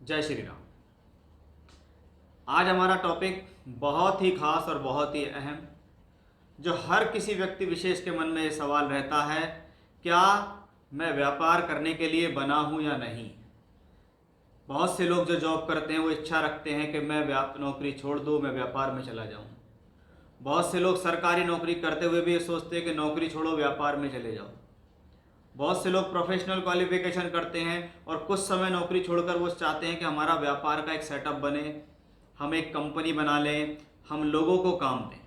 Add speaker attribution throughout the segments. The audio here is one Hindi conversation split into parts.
Speaker 1: जय श्री राम। आज हमारा टॉपिक बहुत ही खास और बहुत ही अहम, जो हर किसी व्यक्ति विशेष के मन में ये सवाल रहता है, क्या मैं व्यापार करने के लिए बना हूँ या नहीं। बहुत से लोग जो जॉब करते हैं वो इच्छा रखते हैं कि मैं नौकरी छोड़ दूँ, मैं व्यापार में चला जाऊँ। बहुत से लोग सरकारी नौकरी करते हुए भी ये सोचते हैं कि नौकरी छोड़ो, व्यापार में चले जाओ। बहुत से लोग प्रोफेशनल क्वालिफिकेशन करते हैं और कुछ समय नौकरी छोड़कर वो चाहते हैं कि हमारा व्यापार का एक सेटअप बने, हम एक कंपनी बना लें, हम लोगों को काम दें।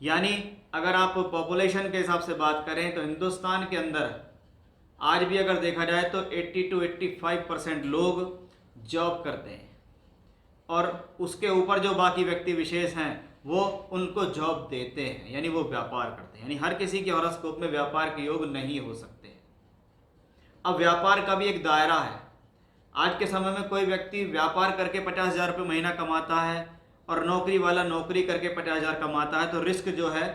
Speaker 1: यानी अगर आप पॉपुलेशन के हिसाब से बात करें तो हिंदुस्तान के अंदर आज भी अगर देखा जाए तो 80 to 85% लोग जॉब करते हैं और उसके ऊपर जो बाकी व्यक्ति विशेष हैं वो उनको जॉब देते हैं, यानी वो व्यापार करते हैं। यानी हर किसी के हॉरोस्कोप में व्यापार के योग नहीं हो सकते। अब व्यापार का भी एक दायरा है। आज के समय में कोई व्यक्ति व्यापार करके 50,000 रुपये महीना कमाता है और नौकरी वाला नौकरी करके 50,000 कमाता है, तो रिस्क जो है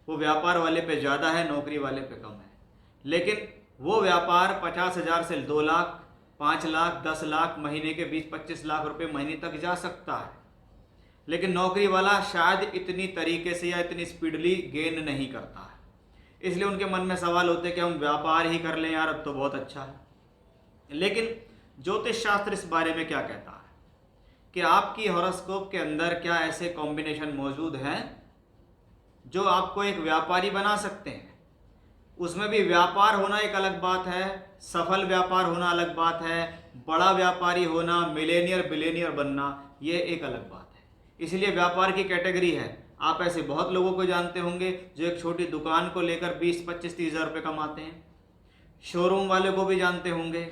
Speaker 1: वो व्यापार वाले पे ज़्यादा है, नौकरी वाले पे कम है। लेकिन वो व्यापार 50,000 से 2 लाख, 5 लाख, 10 लाख, महीने के 20-25 लाख रुपए महीने तक जा सकता है। लेकिन नौकरी वाला शायद इतनी तरीके से या इतनी स्पीडली गेन नहीं करता है। इसलिए उनके मन में सवाल होते हैं कि हम व्यापार ही कर लें यार, अब तो बहुत अच्छा है। लेकिन ज्योतिष शास्त्र इस बारे में क्या कहता है कि आपकी हॉरोस्कोप के अंदर क्या ऐसे कॉम्बिनेशन मौजूद हैं जो आपको एक व्यापारी बना सकते हैं। उसमें भी व्यापार होना एक अलग बात है, सफल व्यापार होना अलग बात है, बड़ा व्यापारी होना, मिलेनियर बिलेनियर बनना, ये एक अलग बात है। इसलिए व्यापार की कैटेगरी है। आप ऐसे बहुत लोगों को जानते होंगे जो एक छोटी दुकान को लेकर 20-25-30 हज़ार रुपये कमाते हैं। शोरूम वाले को भी जानते होंगे,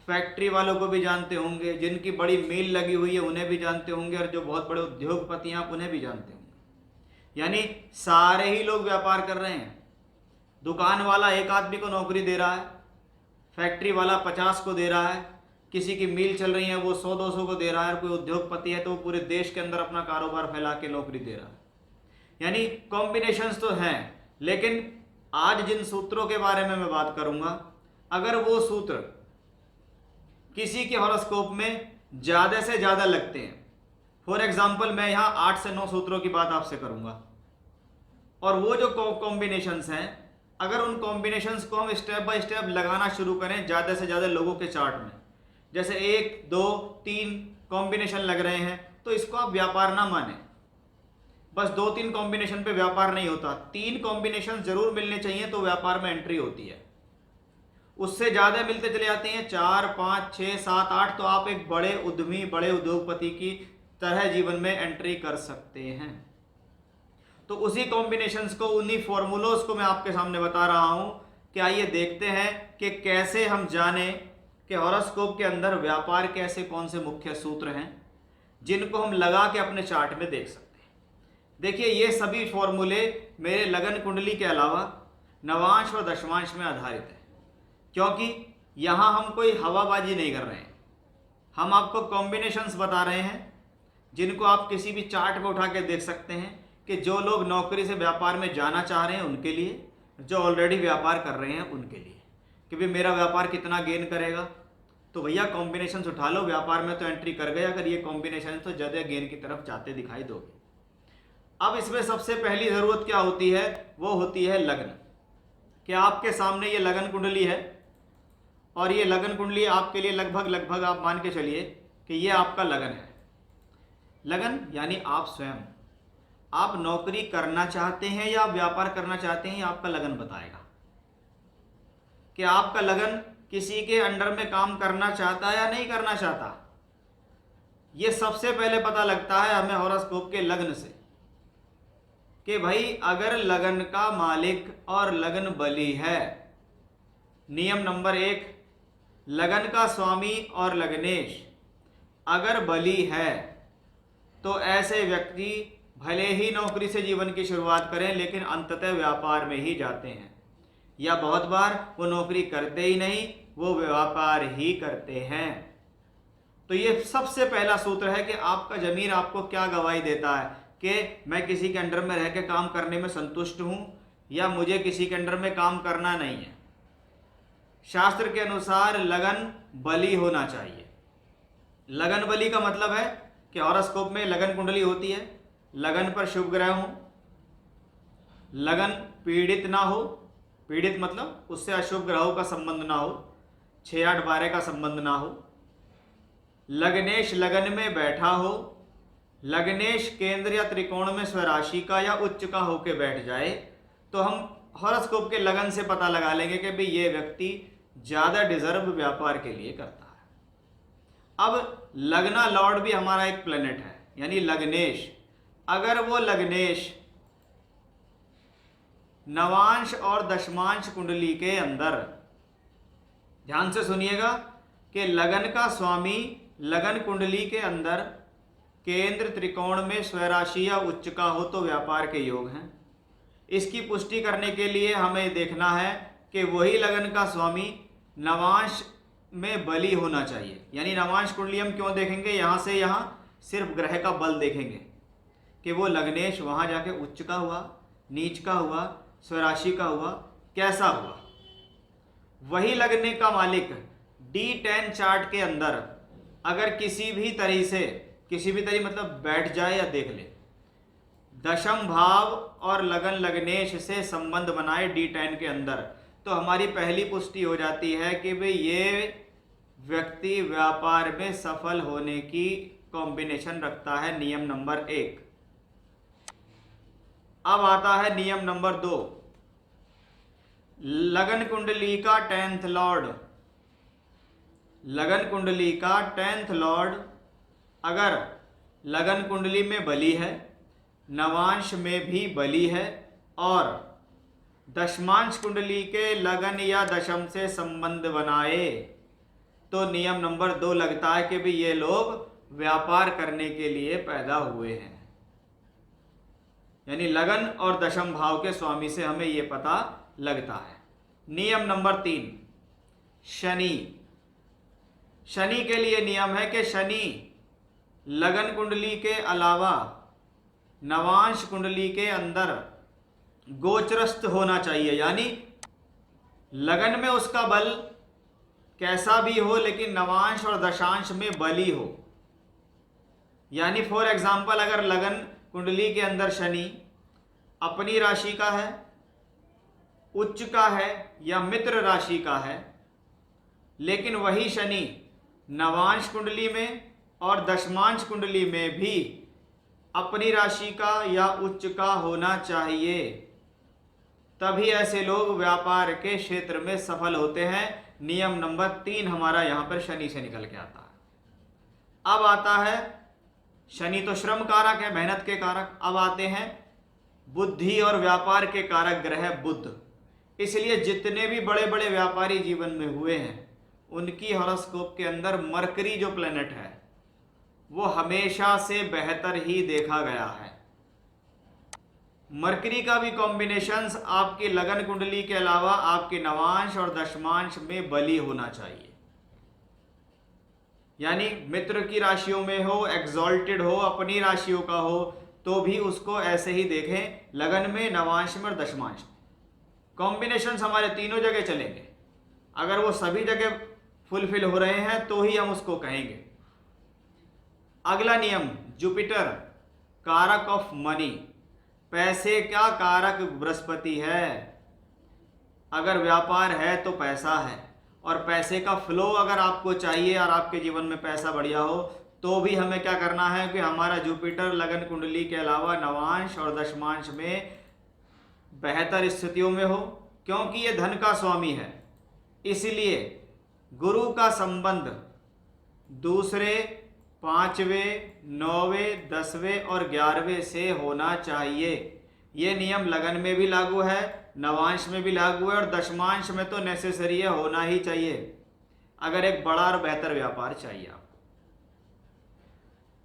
Speaker 1: फैक्ट्री वालों को भी जानते होंगे, जिनकी बड़ी मील लगी हुई है उन्हें भी जानते होंगे, और जो बहुत बड़े उद्योगपति हैं आप उन्हें भी जानते होंगे। यानी सारे ही लोग व्यापार कर रहे हैं। दुकान वाला एक आदमी को नौकरी दे रहा है, फैक्ट्री वाला 50 को दे रहा है, किसी की मील चल रही है वो 100-200 को दे रहा है, और कोई उद्योगपति है तो वो पूरे देश के अंदर अपना कारोबार फैला के नौकरी दे रहा है। यानी कॉम्बिनेशंस तो हैं, लेकिन आज जिन सूत्रों के बारे में मैं बात करूंगा, अगर वो सूत्र किसी के हॉरोस्कोप में ज़्यादा से ज़्यादा लगते हैं, फॉर एग्जाम्पल मैं यहाँ 8 से 9 सूत्रों की बात आपसे करूंगा, और वो जो कॉम्बिनेशंस हैं, अगर उन कॉम्बिनेशंस को हम स्टेप बाय स्टेप लगाना शुरू करें ज़्यादा से ज़्यादा लोगों के चार्ट में, जैसे 1, 2, 3 कॉम्बिनेशन लग रहे हैं, तो इसको आप व्यापार ना माने। बस 2-3 कॉम्बिनेशन पे व्यापार नहीं होता, 3 कॉम्बिनेशन जरूर मिलने चाहिए तो व्यापार में एंट्री होती है। उससे ज़्यादा मिलते चले जाते हैं 4, 5, 6, 7, 8, तो आप एक बड़े उद्यमी, बड़े उद्योगपति की तरह जीवन में एंट्री कर सकते हैं। तो उसी कॉम्बिनेशंस को, उन्हीं फॉर्मूलोज को मैं आपके सामने बता रहा हूं कि आइए देखते हैं कि कैसे हम जाने कि हॉरोस्कोप के अंदर व्यापार के ऐसे कौन से मुख्य सूत्र हैं जिनको हम लगा के अपने चार्ट में देख सकते हैं। देखिए, ये सभी फॉर्मूले मेरे लगन कुंडली के अलावा नवांश और दशमांश में आधारित है, क्योंकि यहाँ हम कोई हवाबाजी नहीं कर रहे हैं। हम आपको कॉम्बिनेशंस बता रहे हैं जिनको आप किसी भी चार्ट में उठा के देख सकते हैं कि जो लोग नौकरी से व्यापार में जाना चाह रहे हैं उनके लिए, जो ऑलरेडी व्यापार कर रहे हैं उनके लिए, कि भाई मेरा व्यापार कितना गेन करेगा। तो भैया कॉम्बिनेशंस उठा लो, व्यापार में तो एंट्री कर गए अगर ये कॉम्बिनेशन, तो ज़्यादा गेन की तरफ जाते दिखाई दोगे। अब इसमें सबसे पहली ज़रूरत क्या होती है, वो होती है लगन। कि आपके सामने ये लगन कुंडली है, और ये लगन कुंडली आपके लिए लगभग आप मान के चलिए कि ये आपका लगन है। लगन यानी आप स्वयं, आप नौकरी करना चाहते हैं या आप व्यापार करना चाहते हैं, ये आपका लगन बताएगा। कि आपका लगन किसी के अंडर में काम करना चाहता है या नहीं करना चाहता, ये सबसे पहले पता लगता है हमें हॉरोस्कोप के लगन से। कि भाई अगर लगन का मालिक और लगन बली है, नियम नंबर 1, लगन का स्वामी और लगनेश अगर बली है, तो ऐसे व्यक्ति भले ही नौकरी से जीवन की शुरुआत करें लेकिन अंततः व्यापार में ही जाते हैं, या बहुत बार वो नौकरी करते ही नहीं, वो व्यापार ही करते हैं। तो ये सबसे पहला सूत्र है कि आपका जमीर आपको क्या गवाही देता है कि मैं किसी के अंडर में रह के काम करने में संतुष्ट हूँ या मुझे किसी के अंडर में काम करना नहीं है। शास्त्र के अनुसार लगन बली होना चाहिए। लगन बली का मतलब है कि हॉरोस्कोप में लगन कुंडली होती है, लगन पर शुभ ग्रह हो, लगन पीड़ित ना हो, पीड़ित मतलब उससे अशुभ ग्रहों का संबंध ना हो, 6, 8, 12 का संबंध ना हो, लग्नेश लगन में बैठा हो, लग्नेश केंद्र या त्रिकोण में स्वराशि का या उच्च का होके बैठ जाए, तो हम हॉरोस्कोप के लगन से पता लगा लेंगे कि भाई ये व्यक्ति ज़्यादा डिजर्व व्यापार के लिए करता है। अब लग्ना लॉर्ड भी हमारा एक प्लेनेट है, यानी लग्नेश। अगर वो लग्नेश नवांश और दशमांश कुंडली के अंदर, ध्यान से सुनिएगा, कि लगन का स्वामी लगन कुंडली के अंदर केंद्र त्रिकोण में स्वराशि या उच्च का हो तो व्यापार के योग हैं। इसकी पुष्टि करने के लिए हमें देखना है कि वही लगन का स्वामी नवांश में बली होना चाहिए। यानी नवांश कुंडली हम क्यों देखेंगे, यहाँ से यहाँ सिर्फ ग्रह का बल देखेंगे कि वो लग्नेश वहाँ जाके उच्च का हुआ, नीच का हुआ, स्वराशि का हुआ, कैसा हुआ। वही लगने का मालिक D10 चार्ट के अंदर अगर किसी भी तरह मतलब बैठ जाए या देख ले, दशम भाव और लगन लग्नेश से संबंध बनाए D10 के अंदर, तो हमारी पहली पुष्टि हो जाती है कि भाई ये व्यक्ति व्यापार में सफल होने की कॉम्बिनेशन रखता है। नियम नंबर 1। अब आता है नियम नंबर 2। लगन कुंडली का 10th लॉर्ड, लगन कुंडली का 10th लॉर्ड अगर लगन कुंडली में बली है, नवांश में भी बली है और दशमांश कुंडली के लगन या दशम से संबंध बनाए, तो नियम नंबर 2 लगता है कि भी ये लोग व्यापार करने के लिए पैदा हुए हैं। यानी लगन और दशम भाव के स्वामी से हमें ये पता लगता है। नियम नंबर 3, शनि। शनि के लिए नियम है कि शनि लगन कुंडली के अलावा नवांश कुंडली के अंदर गोचरस्थ होना चाहिए। यानी लगन में उसका बल कैसा भी हो लेकिन नवांश और दशांश में बली हो। यानी फॉर एग्जाम्पल अगर लगन कुंडली के अंदर शनि अपनी राशि का है, उच्च का है या मित्र राशि का है, लेकिन वही शनि नवांश कुंडली में और दशमांश कुंडली में भी अपनी राशि का या उच्च का होना चाहिए, तभी ऐसे लोग व्यापार के क्षेत्र में सफल होते हैं। नियम नंबर 3 हमारा यहां पर शनि से निकल के आता है। अब आता है, शनि तो श्रम कारक है, मेहनत के कारक। अब आते हैं बुद्धि और व्यापार के कारक ग्रह बुध। इसलिए जितने भी बड़े बड़े व्यापारी जीवन में हुए हैं उनकी हॉरोस्कोप के अंदर मरकरी जो प्लेनेट है वो हमेशा से बेहतर ही देखा गया है। मरकरी का भी कॉम्बिनेशंस आपके लगन कुंडली के अलावा आपके नवांश और दशमांश में बली होना चाहिए। यानी मित्र की राशियों में हो, एग्जॉल्टेड हो, अपनी राशियों का हो, तो भी उसको ऐसे ही देखें, लगन में, नवांश में और दशमांश में। कॉम्बिनेशंस हमारे तीनों जगह चलेंगे। अगर वो सभी जगह फुलफिल हो रहे हैं तो ही हम उसको कहेंगे। अगला नियम, जुपिटर कारक ऑफ मनी, पैसे का कारक बृहस्पति है। अगर व्यापार है तो पैसा है, और पैसे का फ्लो अगर आपको चाहिए और आपके जीवन में पैसा बढ़िया हो तो भी हमें क्या करना है कि हमारा जुपिटर लगन कुंडली के अलावा नवांश और दशमांश में बेहतर स्थितियों में हो, क्योंकि ये धन का स्वामी है। इसलिए गुरु का संबंध दूसरे, 5वें, 9वें, 10वें और 11वें से होना चाहिए। ये नियम लगन में भी लागू है, नवांश में भी लागू है और दशमांश में तो नेसेसरी है, होना ही चाहिए अगर एक बड़ा और बेहतर व्यापार चाहिए आपको।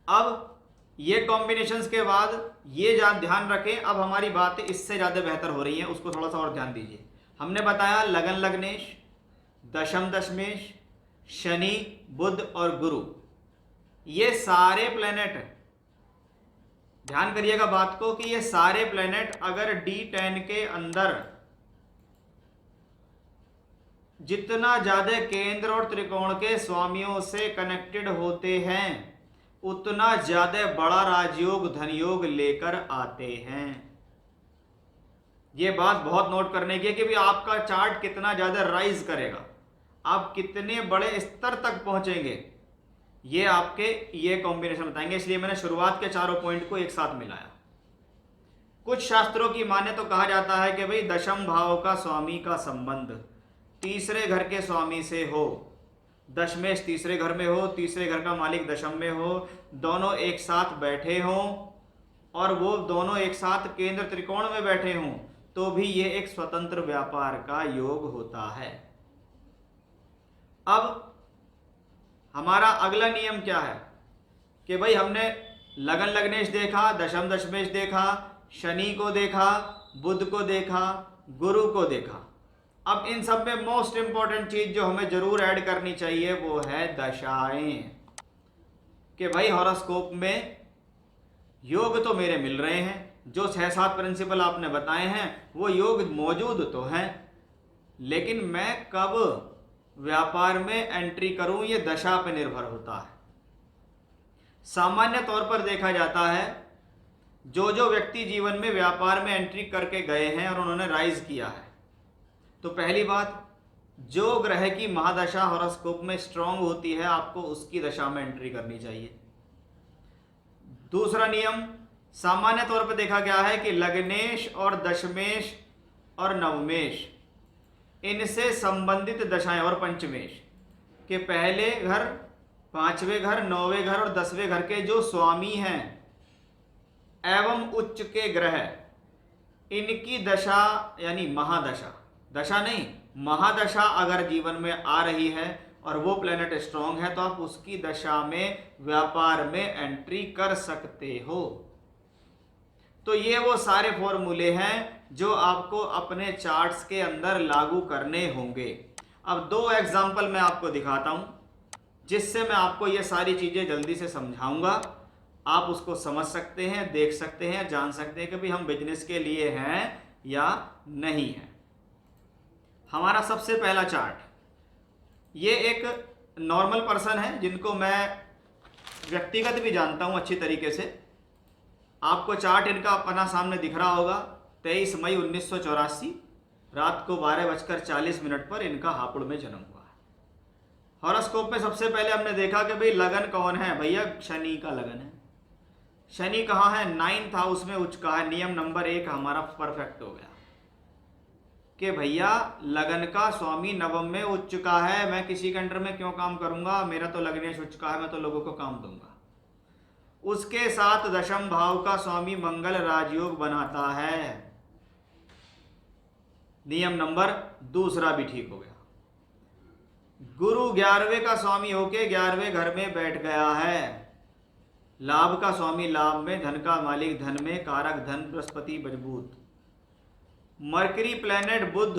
Speaker 1: अब ये कॉम्बिनेशंस के बाद ये ध्यान रखें, अब हमारी बातें इससे ज़्यादा बेहतर हो रही हैं, उसको थोड़ा सा और ध्यान दीजिए। हमने बताया लगन लग्नेश, दशम दशमेश, शनि, बुध और गुरु, ये सारे प्लेनेट, ध्यान करिएगा बात को कि ये सारे प्लेनेट अगर D10 के अंदर जितना ज़्यादा केंद्र और त्रिकोण के स्वामियों से कनेक्टेड होते हैं उतना ज़्यादा बड़ा राजयोग धनयोग लेकर आते हैं। ये बात बहुत नोट करने की है कि भी आपका चार्ट कितना ज़्यादा राइज करेगा, आप कितने बड़े स्तर तक पहुंचेंगे, ये आपके ये कॉम्बिनेशन बताएंगे। इसलिए मैंने शुरुआत के चारों पॉइंट को एक साथ मिलाया। कुछ शास्त्रों की माने तो कहा जाता है कि भाई दशम भाव का स्वामी का संबंध तीसरे घर के स्वामी से हो, दशमेश तीसरे घर में हो, तीसरे घर का मालिक दशम में हो, दोनों एक साथ बैठे हों और वो दोनों एक साथ केंद्र त्रिकोण में बैठे हों तो भी ये एक स्वतंत्र व्यापार का योग होता है। अब हमारा अगला नियम क्या है कि भाई हमने लगन लग्नेश देखा, दशम दशमेश देखा, शनि को देखा, बुध को देखा, गुरु को देखा। अब इन सब में मोस्ट इंपॉर्टेंट चीज जो हमें जरूर ऐड करनी चाहिए वो है दशाएं। कि भाई हॉरोस्कोप में योग तो मेरे मिल रहे हैं, जो 6-7 प्रिंसिपल आपने बताए हैं वो योग मौजूद तो हैं, लेकिन मैं कब व्यापार में एंट्री करूं ये दशा पर निर्भर होता है। सामान्य तौर पर देखा जाता है जो जो व्यक्ति जीवन में व्यापार में एंट्री करके गए हैं और उन्होंने राइज किया है, तो पहली बात जो ग्रह की महादशा हॉरोस्कोप में स्ट्रांग होती है आपको उसकी दशा में एंट्री करनी चाहिए। दूसरा नियम सामान्य तौर पर देखा गया है कि लग्नेश और दशमेश और नवमेश इनसे संबंधित दशाएं और पंचमेश के पहले घर, पांचवें घर, नौवें घर और 10वें घर के जो स्वामी हैं एवं उच्च के ग्रह, इनकी दशा यानी महादशा, दशा नहीं महादशा अगर जीवन में आ रही है और वो प्लेनेट स्ट्रांग है तो आप उसकी दशा में व्यापार में एंट्री कर सकते हो। तो ये वो सारे फॉर्मूले हैं जो आपको अपने चार्ट्स के अंदर लागू करने होंगे। अब 2 एग्जाम्पल मैं आपको दिखाता हूं जिससे मैं आपको ये सारी चीजें जल्दी से समझाऊंगा, आप उसको समझ सकते हैं, देख सकते हैं, जान सकते हैं कि भाई हम बिजनेस के लिए हैं या नहीं है। हमारा सबसे पहला चार्ट, ये एक नॉर्मल पर्सन है जिनको मैं व्यक्तिगत भी जानता हूं अच्छी तरीके से। आपको चार्ट इनका अपना सामने दिख रहा होगा। 23 मई 1984 रात को 12:40 पर इनका हापुड़ में जन्म हुआ है। हॉरोस्कोप में सबसे पहले हमने देखा कि भाई लगन कौन है, भैया शनि का लगन है। शनि कहाँ है, 9th हाउस में उच्च का है। नियम नंबर 1 हमारा परफेक्ट हो गया कि भैया लगन का स्वामी नवम में उच्च का है, मैं किसी के अंडर में क्यों काम करूंगा, मेरा तो लग्नेश उच्च का है, मैं तो लोगों को काम दूंगा। उसके साथ दशम भाव का स्वामी मंगल राजयोग बनाता है। नियम नंबर 2 भी ठीक हो गया। गुरु 11वें का स्वामी होके 11वें घर में बैठ गया है। लाभ का स्वामी लाभ में, धन का मालिक धन में, कारक धन बृहस्पति मजबूत। मरकरी प्लेनेट बुध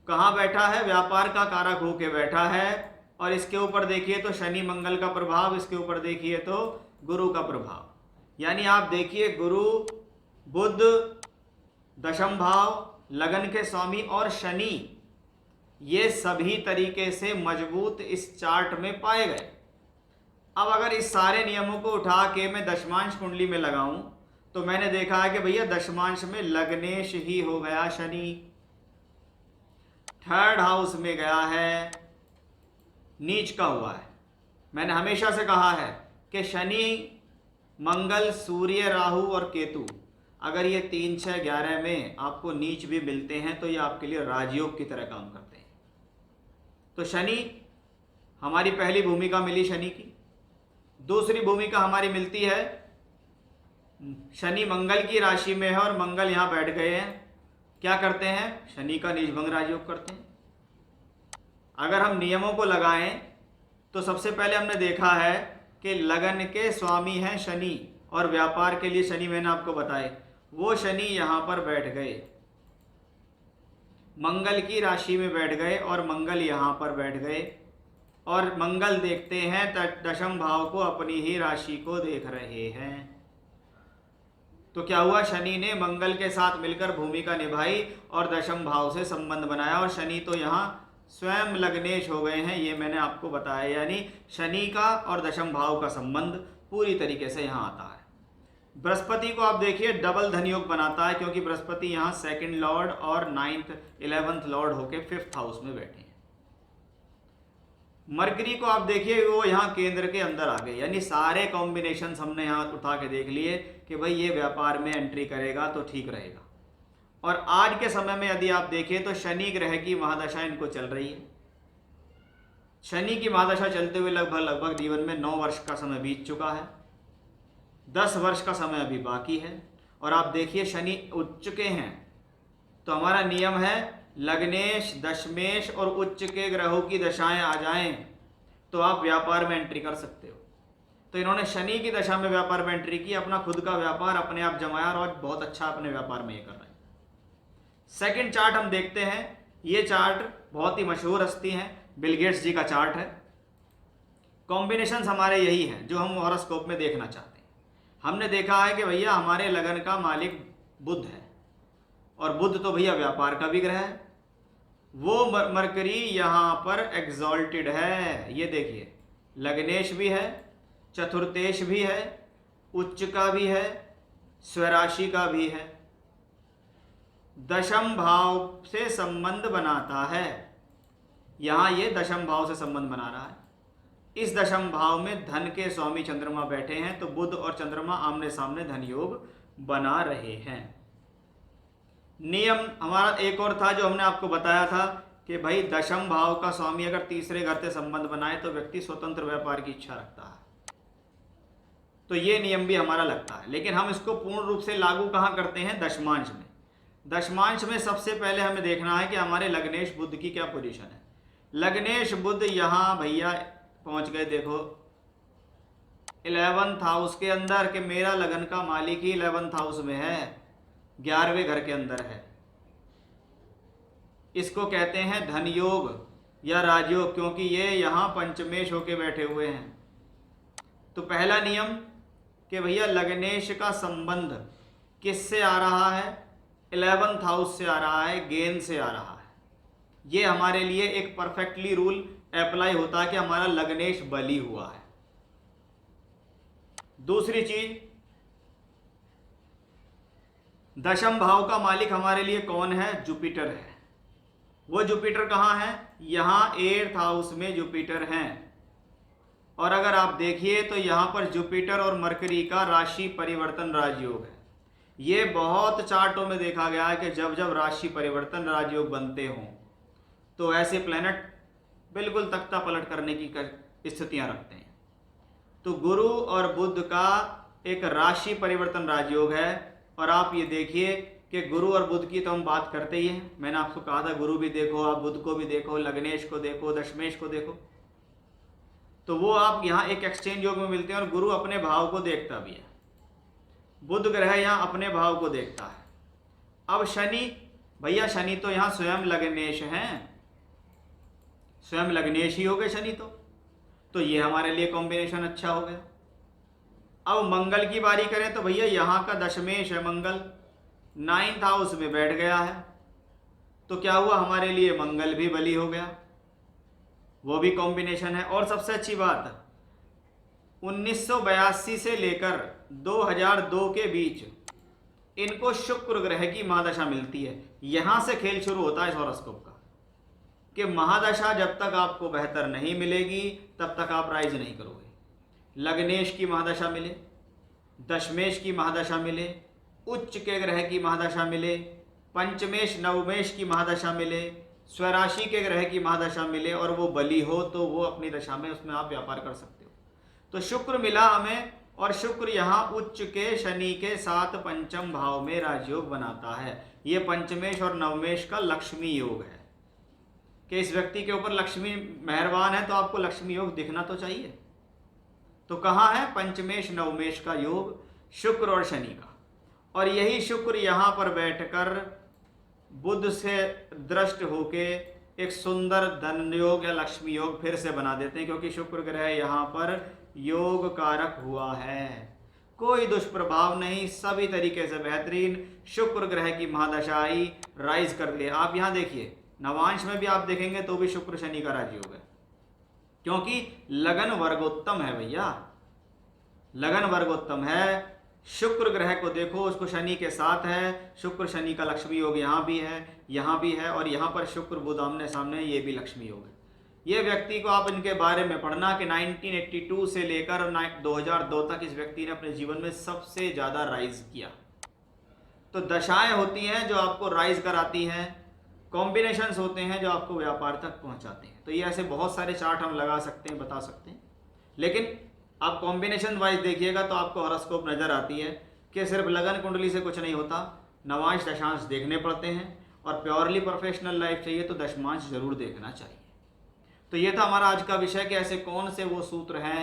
Speaker 1: कहां बैठा है, व्यापार का कारक होके बैठा है। और इसके ऊपर देखिए तो शनि मंगल का प्रभाव, इसके ऊपर देखिए तो गुरु का प्रभाव। यानी आप देखिए गुरु बुध दशम भाव, लगन के स्वामी और शनि, ये सभी तरीके से मजबूत इस चार्ट में पाए गए। अब अगर इस सारे नियमों को उठा के मैं दशमांश कुंडली में लगाऊं तो मैंने देखा है कि भैया दशमांश में लग्नेश ही हो गया शनि, 3rd हाउस में गया है, नीच का हुआ है। मैंने हमेशा से कहा है कि शनि मंगल सूर्य राहु और केतु अगर ये 3, 6, 11 में आपको नीच भी मिलते हैं तो ये आपके लिए राजयोग की तरह काम करते हैं। तो शनि हमारी पहली भूमिका मिली शनि की। दूसरी भूमिका हमारी मिलती है, शनि मंगल की राशि में है और मंगल यहां बैठ गए हैं, क्या करते हैं, शनि का नीचभंग राजयोग करते हैं। अगर हम नियमों को लगाएं तो सबसे पहले हमने देखा है कि लगन के स्वामी हैं शनि और व्यापार के लिए शनि मैंने आपको बताए, वो शनि यहां पर बैठ गए, मंगल की राशि में बैठ गए और मंगल यहां पर बैठ गए। और मंगल देखते हैं दशम भाव को, अपनी ही राशि को देख रहे हैं। तो क्या हुआ, शनि ने मंगल के साथ मिलकर भूमिका निभाई और दशम भाव से संबंध बनाया, और शनि तो यहाँ स्वयं लग्नेश हो गए हैं, ये मैंने आपको बताया। यानी शनि का और दशम भाव का संबंध पूरी तरीके से यहाँ आता है। बृहस्पति को आप देखिए डबल धन योग बनाता है, क्योंकि बृहस्पति यहाँ सेकंड लॉर्ड और 9th 11th लॉर्ड होके 5th हाउस में बैठे हैं। मरकरी को आप देखिए वो यहाँ केंद्र के अंदर आ गए, यानी सारे कॉम्बिनेशन हमने यहाँ उठा के देख लिए कि भाई ये व्यापार में एंट्री करेगा तो ठीक रहेगा। और आज के समय में यदि आप देखें तो शनि ग्रह की महादशा इनको चल रही है। शनि की महादशा चलते हुए लगभग जीवन में 9 वर्ष का समय बीत चुका है, 10 वर्ष का समय अभी बाकी है। और आप देखिए शनि उच्च के हैं, तो हमारा नियम है लग्नेश, दशमेश और उच्च के ग्रहों की दशाएं आ जाएं तो आप व्यापार में एंट्री कर सकते हो। तो इन्होंने शनि की दशा में व्यापार में एंट्री की, अपना खुद का व्यापार अपने आप जमाया और बहुत अच्छा अपने व्यापार में ये कर रहे हैं। सेकंड चार्ट हम देखते हैं, ये चार्ट बहुत ही मशहूर हस्ती हैं, बिल गेट्स जी का चार्ट है। कॉम्बिनेशंस हमारे यही हैं जो हम हॉरोस्कोप में देखना चाहते हैं। हमने देखा है कि भैया हमारे लगन का मालिक बुध है, और बुध तो भैया व्यापार का भी ग्रह है। वो मरकरी यहाँ पर एग्जॉल्टेड है, ये देखिए लग्नेश भी है, चतुर्थेश भी है, उच्च का भी है, स्वराशि का भी है, दशम भाव से संबंध बनाता है। यहाँ ये दशम भाव से संबंध बना रहा है। इस दशम भाव में धन के स्वामी चंद्रमा बैठे हैं, तो बुध और चंद्रमा आमने सामने धन योग बना रहे हैं। नियम हमारा एक और था जो हमने आपको बताया था कि भाई दशम भाव का स्वामी अगर तीसरे घर से संबंध बनाए तो व्यक्ति स्वतंत्र व्यापार की इच्छा रखता है। तो ये नियम भी हमारा लगता है, लेकिन हम इसको पूर्ण रूप से लागू कहाँ करते हैं, दशमांश में। दशमांश में सबसे पहले हमें देखना है कि हमारे लग्नेश बुध की क्या पोजीशन है। लग्नेश बुध यहाँ भैया पहुँच गए, देखो 11th हाउस के अंदर, कि मेरा लगन का मालिक ही 11th हाउस में है, 11वें घर के अंदर है। इसको कहते हैं धन योग या राजयोग, क्योंकि ये यहाँ पंचमेश होके बैठे हुए हैं। तो पहला नियम कि भैया लग्नेश का संबंध किससे आ रहा है, 11th हाउस से आ रहा है, गेन से आ रहा है। ये हमारे लिए एक परफेक्टली रूल अप्लाई होता है कि हमारा लग्नेश बली हुआ है। दूसरी चीज, दशम भाव का मालिक हमारे लिए कौन है, जुपिटर है। वो जुपिटर कहाँ है, यहाँ 8th हाउस में जुपिटर हैं। और अगर आप देखिए तो यहाँ पर जुपिटर और मरकरी का राशि परिवर्तन राजयोग है। ये बहुत चार्टों में देखा गया है कि जब जब राशि परिवर्तन राजयोग बनते हों तो ऐसे प्लैनेट बिल्कुल तख्ता पलट करने की स्थितियां रखते हैं। तो गुरु और बुध का एक राशि परिवर्तन राजयोग है। और आप ये देखिए कि गुरु और बुध की तो हम बात करते ही हैं। मैंने आपको कहा था गुरु भी देखो, आप बुध को भी देखो, लग्नेश को देखो, दशमेश को देखो। तो वो आप यहाँ एक एक्सचेंज योग में मिलते हैं, और गुरु अपने भाव को देखता भी है, बुध ग्रह यहाँ अपने भाव को देखता है। अब शनि, भैया शनि तो यहाँ स्वयं लग्नेश हैं, स्वयं लग्नेश ही हो गए शनि तो ये हमारे लिए कॉम्बिनेशन अच्छा हो गया। अब मंगल की बारी करें तो भैया यहाँ का दशमेश है मंगल, 9th हाउस में बैठ गया है। तो क्या हुआ, हमारे लिए मंगल भी बली हो गया, वो भी कॉम्बिनेशन है। और सबसे अच्छी बात, 1982 से लेकर 2002 के बीच इनको शुक्र ग्रह की महादशा मिलती है। यहां से खेल शुरू होता है इस हॉरोस्कोप का, कि महादशा जब तक आपको बेहतर नहीं मिलेगी तब तक आप राइज नहीं करोगे। लग्नेश की महादशा मिले, दशमेश की महादशा मिले, उच्च के ग्रह की महादशा मिले, पंचमेश नवमेश की महादशा मिले, स्वराशि के ग्रह की महादशा मिले और वो बली हो, तो वो अपनी दशा में उसमें आप व्यापार कर सकते हो। तो शुक्र मिला हमें, और शुक्र यहाँ उच्च के शनि के साथ पंचम भाव में राजयोग बनाता है। ये पंचमेश और नवमेश का लक्ष्मी योग है कि इस व्यक्ति के ऊपर लक्ष्मी मेहरबान है, तो आपको लक्ष्मी योग दिखना तो चाहिए। तो कहाँ है, पंचमेश नवमेश का योग शुक्र और शनि का। और यही शुक्र यहाँ पर बैठकर बुध से दृष्ट होके एक सुंदर धन योग या लक्ष्मी योग फिर से बना देते हैं, क्योंकि शुक्र ग्रह यहाँ पर योग कारक हुआ है। कोई दुष्प्रभाव नहीं, सभी तरीके से बेहतरीन। शुक्र ग्रह की महादशा आई, राइज कर ले। आप यहाँ देखिए नवांश में भी आप देखेंगे तो भी शुक्र शनि का राजी हो गया, क्योंकि लगन वर्गोत्तम है भैया, लगन वर्गोत्तम है। शुक्र ग्रह को देखो, उसको शनि के साथ है, शुक्र शनि का लक्ष्मी योग यहाँ भी है, यहाँ भी है, और यहाँ पर शुक्र बुध आमने सामने, ये भी लक्ष्मी योग है। ये व्यक्ति को आप इनके बारे में पढ़ना कि 1982 से लेकर 2002 तक इस व्यक्ति ने अपने जीवन में सबसे ज़्यादा राइज किया। तो दशाएं होती हैं जो आपको राइज कराती हैं, कॉम्बिनेशंस होते हैं जो आपको व्यापार तक पहुंचाते हैं। तो ये ऐसे बहुत सारे चार्ट हम लगा सकते हैं, बता सकते हैं, लेकिन आप कॉम्बिनेशन वाइज देखिएगा तो आपको हॉरोस्कोप नज़र आती है कि सिर्फ लगन कुंडली से कुछ नहीं होता, नवांश दशांश देखने पड़ते हैं, और प्योरली प्रोफेशनल लाइफ चाहिए तो दशमांश जरूर देखना चाहिए। तो ये था हमारा आज का विषय कि ऐसे कौन से वो सूत्र हैं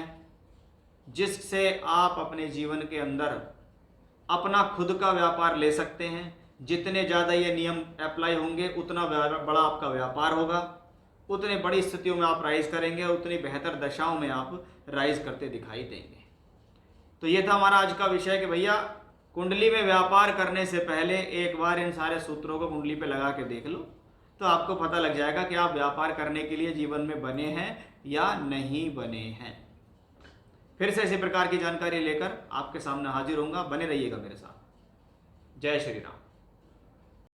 Speaker 1: जिससे आप अपने जीवन के अंदर अपना खुद का व्यापार ले सकते हैं। जितने ज़्यादा ये नियम अप्लाई होंगे उतना बड़ा आपका व्यापार होगा, उतने बड़ी स्थितियों में आप राइज करेंगे, उतनी बेहतर दशाओं में आप राइज करते दिखाई देंगे। तो ये था हमारा आज का विषय कि भैया कुंडली में व्यापार करने से पहले एक बार इन सारे सूत्रों को कुंडली पे लगा के देख लो, तो आपको पता लग जाएगा कि आप व्यापार करने के लिए जीवन में बने हैं या नहीं बने हैं। फिर से इसी प्रकार की जानकारी लेकर आपके सामने हाजिर होऊंगा, बने रहिएगा मेरे साथ। जय श्री राम।